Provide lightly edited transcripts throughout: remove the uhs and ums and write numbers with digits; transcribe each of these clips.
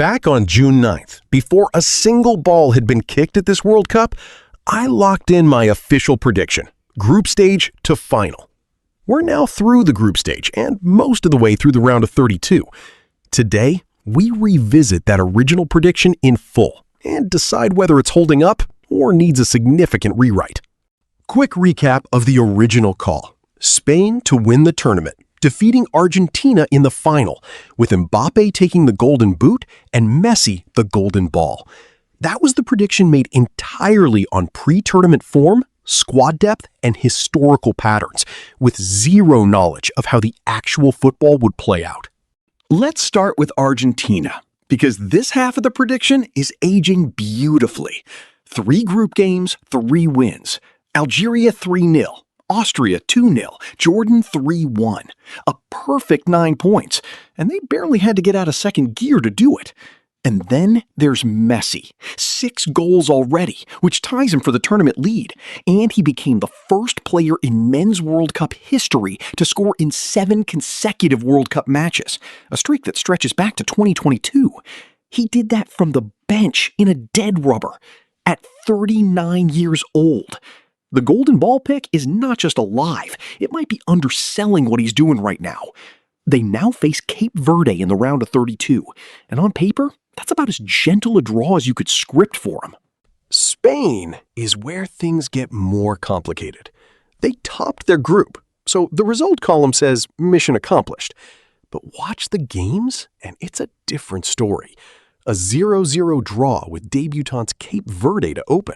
Back on June 9th, before a single ball had been kicked at this World Cup, I locked in my official prediction, group stage to final. We're now through the group stage and most of the way through the round of 32. Today, we revisit that original prediction in full and decide whether it's holding up or needs a significant rewrite. Quick recap of the original call. Spain to win the tournament, defeating Argentina in the final, with Mbappe taking the golden boot and Messi the golden ball. That was the prediction made entirely on pre-tournament form, squad depth, and historical patterns, with zero knowledge of how the actual football would play out. Let's start with Argentina, because this half of the prediction is aging beautifully. 3 group games, 3 wins. Algeria 3-0. Austria 2-0, Jordan 3-1. A perfect 9 points, and they barely had to get out of second gear to do it. And then there's Messi. 6 goals already, which ties him for the tournament lead, and he became the first player in men's World Cup history to score in 7 consecutive World Cup matches, a streak that stretches back to 2022. He did that from the bench in a dead rubber at 39 years old. The golden ball pick is not just alive, it might be underselling what he's doing right now. They now face Cape Verde in the round of 32, and on paper, that's about as gentle a draw as you could script for him. Spain is where things get more complicated. They topped their group, so the result column says mission accomplished. But watch the games, and it's a different story. A 0-0 draw with debutants Cape Verde to open,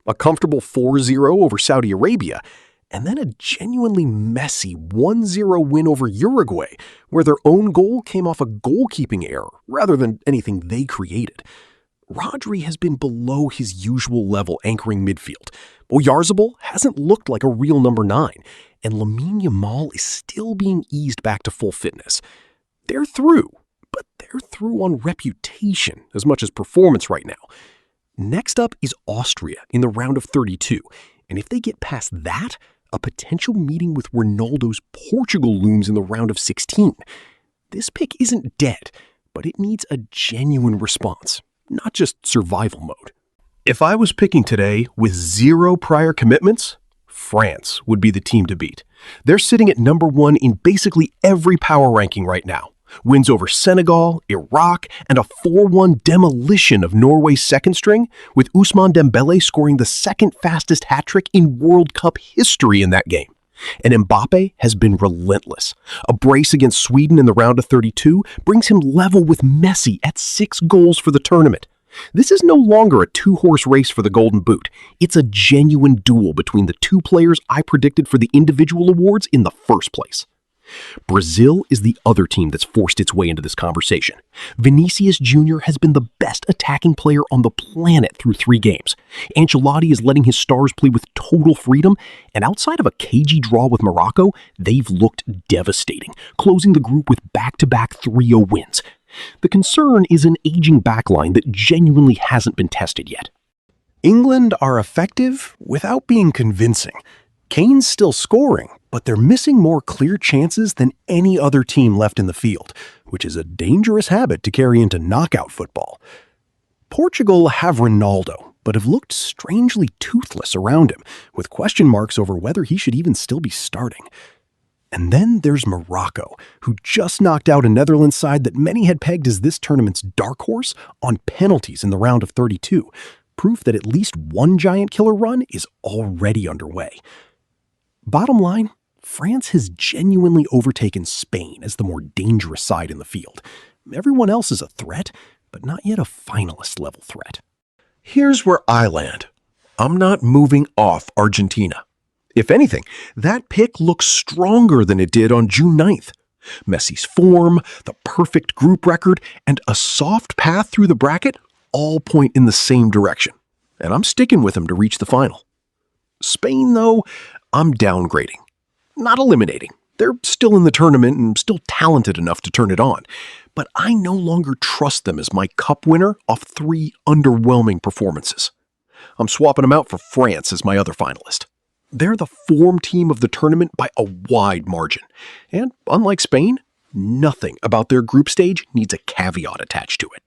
a comfortable 4-0 over Saudi Arabia, and then a genuinely messy 1-0 win over Uruguay, where their own goal came off a goalkeeping error rather than anything they created. Rodri has been below his usual level anchoring midfield. Oyarzabal hasn't looked like a real number 9, and Lamine Yamal is still being eased back to full fitness. They're through, but they're through on reputation as much as performance right now. Next up is Austria in the round of 32, and if they get past that, a potential meeting with Ronaldo's Portugal looms in the round of 16. This pick isn't dead, but it needs a genuine response, not just survival mode. If I was picking today with 0 prior commitments, France would be the team to beat. They're sitting at number 1 in basically every power ranking right now. Wins over Senegal, Iraq, and a 4-1 demolition of Norway's second string, with Ousmane Dembélé scoring the second fastest hat-trick in World Cup history in that game. And Mbappe has been relentless. A brace against Sweden in the round of 32 brings him level with Messi at 6 goals for the tournament. This is no longer a 2-horse race for the Golden Boot. It's a genuine duel between the 2 players I predicted for the individual awards in the first place. Brazil is the other team that's forced its way into this conversation. Vinícius Júnior has been the best attacking player on the planet through 3 games. Ancelotti is letting his stars play with total freedom, and outside of a cagey draw with Morocco, they've looked devastating, closing the group with back-to-back 3-0 wins. The concern is an aging backline that genuinely hasn't been tested yet. England are effective without being convincing. Kane's still scoring, but they're missing more clear chances than any other team left in the field, which is a dangerous habit to carry into knockout football. Portugal have Ronaldo, but have looked strangely toothless around him, with question marks over whether he should even still be starting. And then there's Morocco, who just knocked out a Netherlands side that many had pegged as this tournament's dark horse on penalties in the round of 32, proof that at least one giant killer run is already underway. Bottom line, France has genuinely overtaken Spain as the more dangerous side in the field. Everyone else is a threat, but not yet a finalist-level threat. Here's where I land. I'm not moving off Argentina. If anything, that pick looks stronger than it did on June 9th. Messi's form, the perfect group record, and a soft path through the bracket all point in the same direction. And I'm sticking with him to reach the final. Spain, though, I'm downgrading. Not eliminating. They're still in the tournament and still talented enough to turn it on. But I no longer trust them as my cup winner off 3 underwhelming performances. I'm swapping them out for France as my other finalist. They're the form team of the tournament by a wide margin. And unlike Spain, nothing about their group stage needs a caveat attached to it.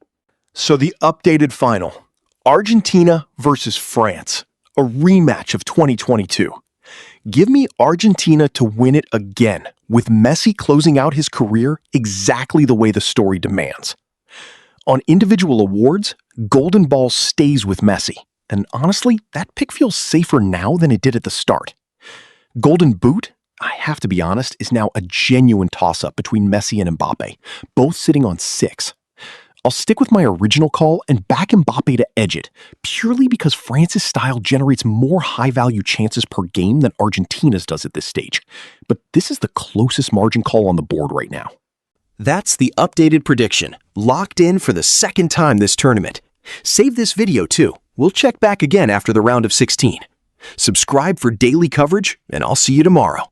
So the updated final, Argentina versus France, a rematch of 2022. Give me Argentina to win it again, with Messi closing out his career exactly the way the story demands. On individual awards, Golden Ball stays with Messi, and honestly, that pick feels safer now than it did at the start. Golden Boot, I have to be honest, is now a genuine toss-up between Messi and Mbappe, both sitting on 6. I'll stick with my original call and back Mbappe to edge it, purely because France's style generates more high-value chances per game than Argentina's does at this stage. But this is the closest margin call on the board right now. That's the updated prediction, locked in for the second time this tournament. Save this video too. We'll check back again after the round of 16. Subscribe for daily coverage, and I'll see you tomorrow.